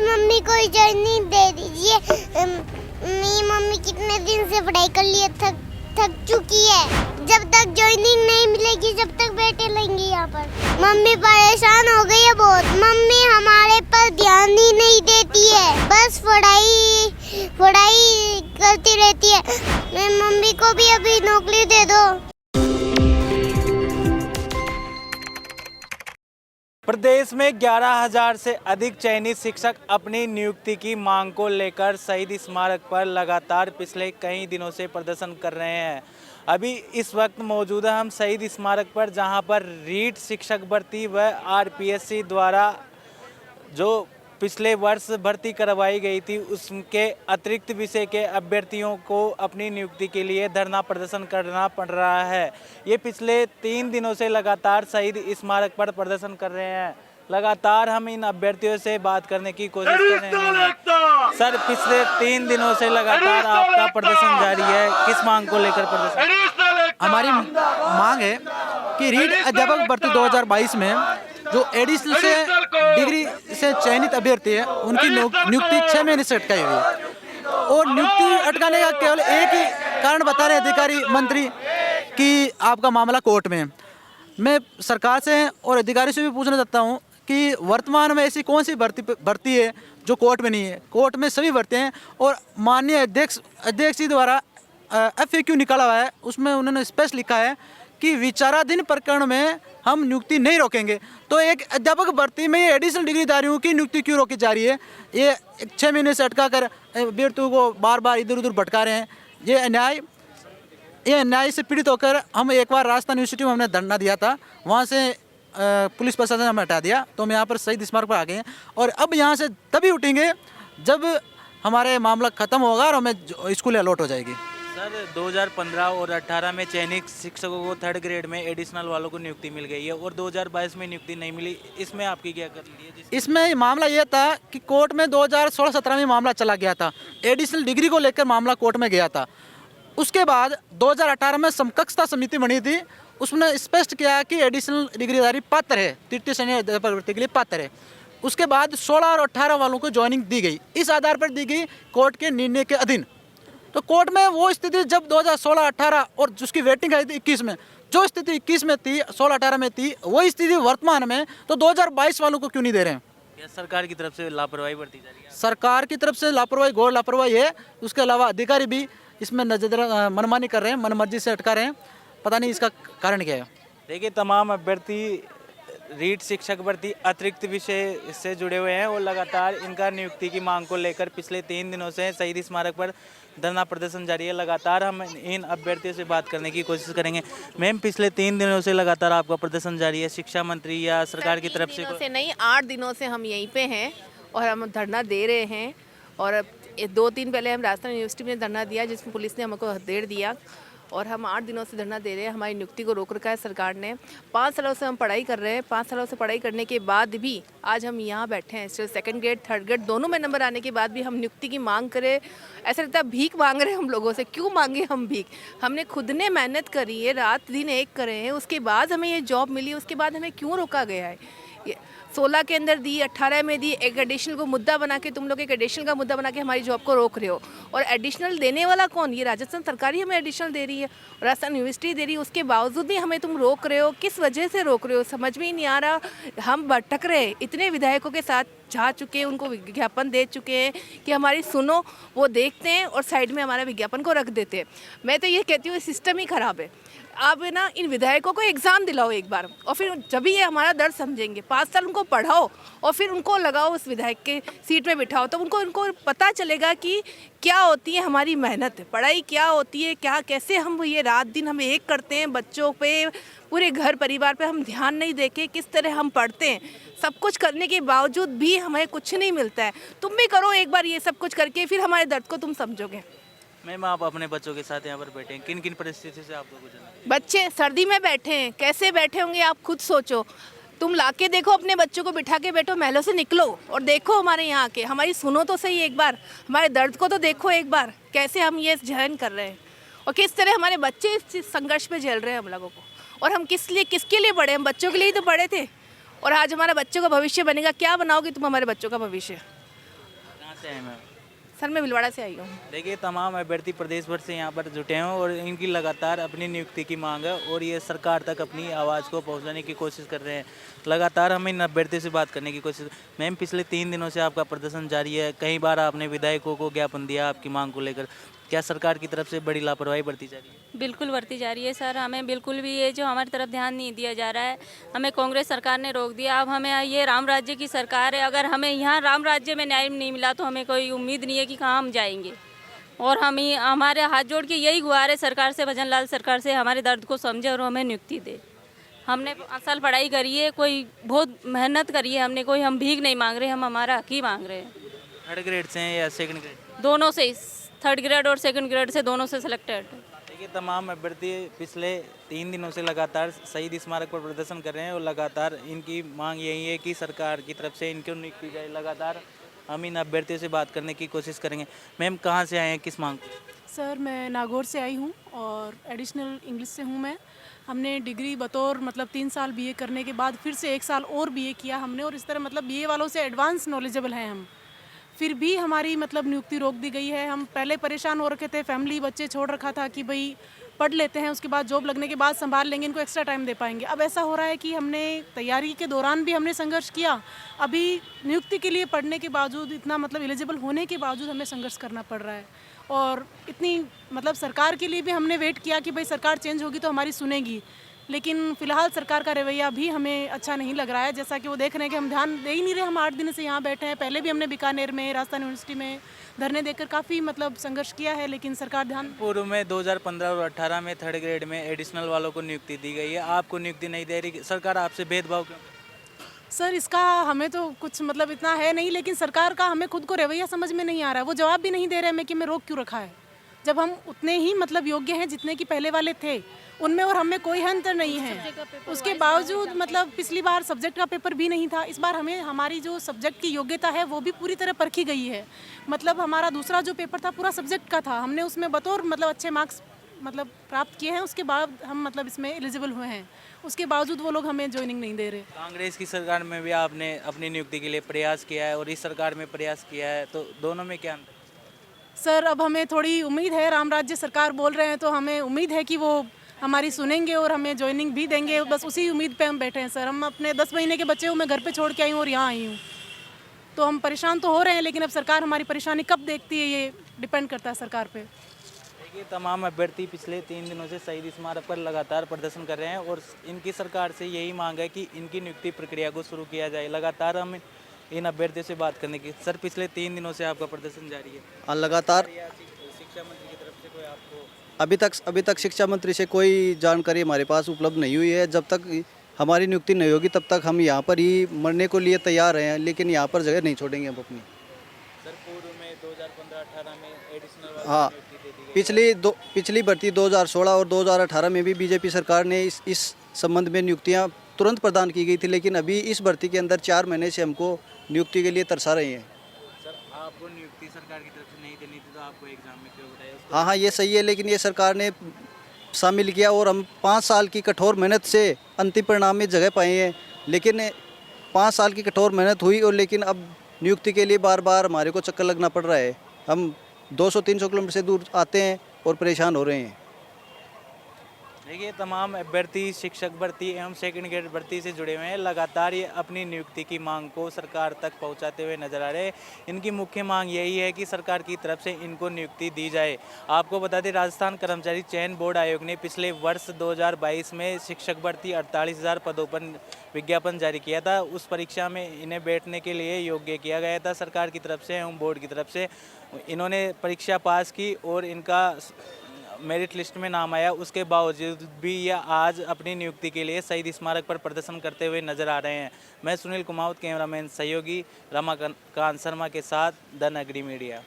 Mummy को joining दे दीजिए। मेरी मम्मी कितने दिन से पढ़ाई कर लिए, थक चुकी है। जब तक ज्वाइनिंग नहीं मिलेगी जब तक बैठे रहेंगे यहाँ पर। मम्मी परेशान हो गई है बहुत। मम्मी हमारे पर ध्यान ही नहीं देती है, बस पढ़ाई करती रहती है। मेरी मम्मी को भी अभी नौकरी दे दो। प्रदेश में 11,000 से अधिक चयनित शिक्षक अपनी नियुक्ति की मांग को लेकर शहीद स्मारक पर लगातार पिछले कई दिनों से प्रदर्शन कर रहे हैं। अभी इस वक्त मौजूद है हम शहीद स्मारक पर, जहां पर रीट शिक्षक भर्ती व आरपीएससी द्वारा जो पिछले वर्ष भर्ती करवाई गई थी उसके अतिरिक्त विषय के अभ्यर्थियों को अपनी नियुक्ति के लिए धरना प्रदर्शन करना पड़ रहा है। ये पिछले 3 दिनों से लगातार शहीद स्मारक पर प्रदर्शन कर रहे हैं। लगातार हम इन अभ्यर्थियों से बात करने की कोशिश कर रहे हैं। सर, पिछले 3 दिनों से लगातार आपका प्रदर्शन जारी है, किस मांग को लेकर प्रदर्शन? हमारी मांग है कि रीट अध्यापक भर्ती 2022 में जो एडिशनल से डिग्री से चयनित अभ्यर्थी है उनकी नियुक्ति 6 महीने से अटकाई हुई है। और नियुक्ति अटकाने का केवल एक ही कारण बता रहे अधिकारी मंत्री कि आपका मामला कोर्ट में है। मैं सरकार से और अधिकारी से भी पूछना चाहता हूँ कि वर्तमान में ऐसी कौन सी भर्ती है जो कोर्ट में नहीं है। कोर्ट में सभी भर्ती हैं और माननीय अध्यक्ष जी द्वारा FAQ निकाला हुआ है, उसमें उन्होंने स्पष्ट लिखा है कि विचाराधीन प्रकरण में हम नियुक्ति नहीं रोकेंगे। तो एक अध्यापक भर्ती में ये एडिशनल डिग्रीधारियों की नियुक्ति क्यों रोकी जा रही है? ये 6 महीने से अटका कर अभ्यर्थियों को बार बार इधर उधर भटका रहे हैं। ये अन्याय से पीड़ित होकर हम एक बार राजस्थान यूनिवर्सिटी में हमने धरना दिया था, वहाँ से पुलिस प्रशासन हमें हटा दिया, तो हम यहाँ पर शहीद स्मारक पर आ गए हैं। और अब यहाँ से तभी उठेंगे जब हमारे मामला ख़त्म होगा और हमें स्कूल अलॉट हो जाएगी। सर, 2015 और 18 में चयनित शिक्षकों को 3rd ग्रेड में एडिशनल वालों को नियुक्ति मिल गई है और 2022 में नियुक्ति नहीं मिली, इसमें आपकी क्या करनी है? इसमें मामला ये था कि कोर्ट में 2016-17 में मामला चला गया था, एडिशनल डिग्री को लेकर मामला कोर्ट में गया था। उसके बाद 2018 में समकक्षता समिति बनी थी, उसने स्पष्ट किया कि एडिशनल डिग्रीधारी पात्र है, तृतीय श्रेणी अध्यापक भर्ती के लिए पात्र है। उसके बाद 16 और 18 वालों को ज्वाइनिंग दी गई, इस आधार पर दी गई कोर्ट के निर्णय के अधीन। तो कोर्ट में वो स्थिति जब 2016-18 और जिसकी वेटिंग आई थी 21 में, जो स्थिति 21 में थी 16-18 में थी, वही स्थिति वर्तमान में तो 2022 वालों को क्यों नहीं दे रहे हैं? सरकार की तरफ से लापरवाही बरती जा रही है। सरकार की तरफ से लापरवाही, घोर लापरवाही है। उसके अलावा अधिकारी भी इसमें मनमानी कर रहे हैं, मनमर्जी से अटका रहे हैं। पता नहीं इसका कारण क्या है। देखिए, तमाम अभ्यर्थी रीट शिक्षक भर्ती अतिरिक्त विषय से जुड़े हुए हैं और लगातार इनका नियुक्ति की मांग को लेकर पिछले 3 दिनों से शहीद स्मारक पर धरना प्रदर्शन जारी है। लगातार हम इन अभ्यर्थियों से बात करने की कोशिश करेंगे। मैम, पिछले 3 दिनों से लगातार आपका प्रदर्शन जारी है, शिक्षा मंत्री या सरकार की तरफ से? नहीं, 8 दिनों से हम यहीं पे हैं और हम धरना दे रहे हैं। और 2 दिन पहले हम राजस्थान यूनिवर्सिटी में धरना दिया, जिसमें पुलिस ने हमको हथेड़ दिया और हम 8 दिनों से धरना दे रहे हैं। हमारी नियुक्ति को रोक रखा है सरकार ने। 5 सालों से हम पढ़ाई कर रहे हैं। 5 सालों से पढ़ाई करने के बाद भी आज हम यहाँ बैठे हैं। 2nd ग्रेड 3rd ग्रेड दोनों में नंबर आने के बाद भी हम नियुक्ति की मांग करें, ऐसा लगता है भीख मांग रहे हैं हम लोगों से। क्यों मांगे हम भीख? हमने खुद ने मेहनत करी है, रात दिन एक करे हैं, उसके बाद हमें ये जॉब मिली, उसके बाद हमें क्यों रोका गया है? 16 के अंदर दी, 18 में दी, एक एडिशनल को मुद्दा बना के तुम लोग एक एडिशनल का मुद्दा बना के हमारी जॉब को रोक रहे हो। और एडिशनल देने वाला कौन? ये राजस्थान सरकार ही हमें एडिशनल दे रही है, राजस्थान यूनिवर्सिटी दे रही है। उसके बावजूद भी हमें तुम रोक रहे हो, किस वजह से रोक रहे हो? समझ में ही नहीं आ रहा। हम भटक रहे, इतने विधायकों के साथ जा चुके हैं, उनको विज्ञापन दे चुके हैं कि हमारी सुनो, वो देखते हैं और साइड में हमारे विज्ञापन को रख देते हैं। मैं तो ये कहती हूँ सिस्टम ही ख़राब है। आप ना इन विधायकों को एग्ज़ाम दिलाओ एक बार, और फिर जब भी ये हमारा दर्द समझेंगे। 5 साल उनको पढ़ाओ और फिर उनको लगाओ उस विधायक के सीट में बिठाओ, तो उनको पता चलेगा कि क्या होती है हमारी मेहनत, पढ़ाई क्या होती है, क्या कैसे हम ये रात दिन हम एक करते हैं, बच्चों पे, पूरे घर परिवार पे हम ध्यान नहीं देके किस तरह हम पढ़ते हैं। सब कुछ करने के बावजूद भी हमें कुछ नहीं मिलता है। तुम भी करो एक बार ये सब कुछ करके, फिर हमारे दर्द को तुम समझोगे। मैम, आप अपने बच्चों के साथ यहाँ पर बैठे हैं, किन किन परिस्थिति से आपको गुजरना है? बच्चे सर्दी में बैठे हैं, कैसे बैठे होंगे आप खुद सोचो। तुम लाके देखो, अपने बच्चों को बिठा के बैठो, महलों से निकलो और देखो हमारे यहाँ के, हमारी सुनो तो सही एक बार, हमारे दर्द को तो देखो एक बार, कैसे हम ये सहन कर रहे हैं और किस तरह हमारे बच्चे इस संघर्ष में झेल रहे हैं हम लोगों को। और हम किसके लिए पढ़े? हम बच्चों के लिए ही तो पढ़े थे। और आज हमारे बच्चों का भविष्य बनेगा। क्या बनाओगे तुम हमारे बच्चों का भविष्य? से आए मैम? सर मैं भिलवाड़ा से आई हूँ। देखिए, तमाम अभ्यर्थी प्रदेश भर से यहाँ पर जुटे हैं और इनकी लगातार अपनी नियुक्ति की मांग है और ये सरकार तक अपनी आवाज़ को पहुँचाने की कोशिश कर रहे हैं। लगातार हम इन अभ्यर्थियों से बात करने की कोशिश। मैम, पिछले 3 दिनों से आपका प्रदर्शन जारी है, कई बार आपने विधायकों को ज्ञापन दिया आपकी मांग को लेकर, क्या सरकार की तरफ से बड़ी लापरवाही बरती जा रही है? बिल्कुल बढ़ती जा रही है सर। हमें बिल्कुल भी ये जो हमारी तरफ ध्यान नहीं दिया जा रहा है। हमें कांग्रेस सरकार ने रोक दिया। अब हमें ये राम राज्य की सरकार है, अगर हमें यहाँ राम राज्य में न्याय नहीं मिला तो हमें कोई उम्मीद नहीं है कि कहाँ हम जाएंगे। और हम ही हमारे हाथ जोड़ के यही गुहार है सरकार से, भजन लाल सरकार से, हमारे दर्द को समझे और हमें नियुक्ति दे। हमने असल पढ़ाई करी है, कोई बहुत मेहनत करी है हमने, कोई हम भीख नहीं मांग रहे, हम हमारा हक ही मांग रहे हैं। 3rd ग्रेड से हैं या 2nd ग्रेड? दोनों से, 3rd ग्रेड और 2nd ग्रेड से, दोनों से सिलेक्टेड। देखिए, तमाम अभ्यर्थी पिछले 3 दिनों से लगातार शहीद स्मारक पर प्रदर्शन कर रहे हैं और लगातार इनकी मांग यही है कि सरकार की तरफ से इनको नियुक्ति जाए। लगातार हम इन अभ्यर्थियों से बात करने की कोशिश करेंगे। मैम, कहाँ से आए हैं, किस मांग को? सर मैं नागौर से आई हूँ और एडिशनल इंग्लिश से हूँ मैं। हमने डिग्री बतौर मतलब 3 साल बीए करने के बाद फिर से 1 साल और बीए किया हमने, और इस तरह मतलब बीए वालों से एडवांस नॉलेजेबल हैं हम। फिर भी हमारी मतलब नियुक्ति रोक दी गई है। हम पहले परेशान हो रखे थे, फैमिली बच्चे छोड़ रखा था कि भाई पढ़ लेते हैं, उसके बाद जॉब लगने के बाद संभाल लेंगे, इनको एक्स्ट्रा टाइम दे पाएंगे। अब ऐसा हो रहा है कि हमने तैयारी के दौरान भी हमने संघर्ष किया, अभी नियुक्ति के लिए पढ़ने के बावजूद, इतना मतलब एलिजिबल होने के बावजूद हमें संघर्ष करना पड़ रहा है। और इतनी मतलब सरकार के लिए भी हमने वेट किया कि भाई सरकार चेंज होगी तो हमारी सुनेगी, लेकिन फिलहाल सरकार का रवैया भी हमें अच्छा नहीं लग रहा है। जैसा कि वो देख रहे हैं कि हम ध्यान दे ही नहीं रहे। हम 8 दिन से यहाँ बैठे हैं, पहले भी हमने बीकानेर में, राजस्थान यूनिवर्सिटी में धरने देकर काफ़ी मतलब संघर्ष किया है, लेकिन सरकार ध्यान। पूर्व में 2015 और 18 में 3rd ग्रेड में एडिशनल वालों को नियुक्ति दी गई है, आपको नियुक्ति नहीं दे रही सरकार, आपसे भेदभाव क्यों? सर इसका हमें तो कुछ मतलब इतना है नहीं, लेकिन सरकार का हमें खुद को रवैया समझ में नहीं आ रहा है। वो जवाब भी नहीं दे रहे हमें कि हमें रोक क्यों रखा है, जब हम उतने ही मतलब योग्य हैं जितने कि पहले वाले थे उनमें, और हमें कोई अंतर नहीं है। उसके बावजूद मतलब पिछली बार सब्जेक्ट का पेपर भी नहीं था, इस बार हमें हमारी जो सब्जेक्ट की योग्यता है वो भी पूरी तरह परखी गई है। मतलब हमारा दूसरा जो पेपर था पूरा सब्जेक्ट का था, हमने उसमें बतौर मतलब अच्छे मार्क्स मतलब प्राप्त किए हैं, उसके बाद हम मतलब इसमें एलिजिबल हुए हैं, उसके बावजूद वो लोग हमें ज्वाइनिंग नहीं दे रहे। कांग्रेस की सरकार में भी आपने अपनी नियुक्ति के लिए प्रयास किया है और इस सरकार में प्रयास किया है, तो दोनों में क्या अंतर? सर अब हमें थोड़ी उम्मीद है, राम राज्य सरकार बोल रहे हैं तो हमें उम्मीद है कि वो हमारी सुनेंगे और हमें ज्वाइनिंग भी देंगे, बस उसी उम्मीद पे हम बैठे हैं। सर हम अपने 10 महीने के बच्चे को मैं घर पे छोड़ के आई हूँ और यहाँ आई हूँ, तो हम परेशान तो हो रहे हैं, लेकिन अब सरकार हमारी परेशानी कब देखती है ये डिपेंड करता है सरकार पे। देखिए, तमाम अभ्यर्थी पिछले 3 दिनों से शहीद स्मारक पर लगातार प्रदर्शन कर रहे हैं और इनकी सरकार से यही मांग है कि इनकी नियुक्ति प्रक्रिया को शुरू किया जाए। लगातार हम इन अभ्यर्थियों से बात करने की। सर, पिछले 3 दिनों से आपका प्रदर्शन जारी है, लगातार शिक्षा मंत्री की तरफ से कोई आपको? अभी तक शिक्षा मंत्री से कोई जानकारी हमारे पास उपलब्ध नहीं हुई है। जब तक हमारी नियुक्ति नहीं होगी तब तक हम यहाँ पर ही मरने को लिए तैयार हैं, लेकिन यहाँ पर जगह नहीं छोड़ेंगे हम अपनी। सर, पूर्व में 2015-18 में एडिशनल हाँ, पिछली भर्ती 2016 और 2018 में भी बीजेपी सरकार ने इस संबंध में नियुक्तियाँ तुरंत प्रदान की गई थी, लेकिन अभी इस भर्ती के अंदर 4 महीने से हमको नियुक्ति के लिए तरसा रही हैं। सर, आपको नियुक्ति सरकार की तरफ से नहीं देनी थी तो आपको एग्जाम में क्यों बताया? हाँ, ये सही है, लेकिन ये सरकार ने शामिल किया और हम 5 साल की कठोर मेहनत से अंतिम परिणाम में जगह पाए हैं। लेकिन 5 साल की कठोर मेहनत हुई और लेकिन अब नियुक्ति के लिए बार बार हमारे को चक्कर लगना पड़ रहा है। हम 200-300 किलोमीटर से दूर आते हैं और परेशान हो रहे हैं। देखिए, तमाम अभ्यर्थी शिक्षक भर्ती एवं 2nd ग्रेड भर्ती से जुड़े हुए हैं, लगातार ये अपनी नियुक्ति की मांग को सरकार तक पहुंचाते हुए नजर आ रहे हैं। इनकी मुख्य मांग यही है कि सरकार की तरफ से इनको नियुक्ति दी जाए। आपको बता दें, राजस्थान कर्मचारी चयन बोर्ड आयोग ने पिछले वर्ष 2022 में शिक्षक भर्ती 48,000 पदों पर विज्ञापन जारी किया था। उस परीक्षा में इन्हें बैठने के लिए योग्य किया गया था सरकार की तरफ से एवं बोर्ड की तरफ से। इन्होंने परीक्षा पास की और इनका मेरिट लिस्ट में नाम आया, उसके बावजूद भी यह आज अपनी नियुक्ति के लिए शहीद स्मारक पर प्रदर्शन करते हुए नजर आ रहे हैं। मैं सुनील कुमावत, कैमरामैन सहयोगी रमाकांत शर्मा के साथ द नगरी मीडिया।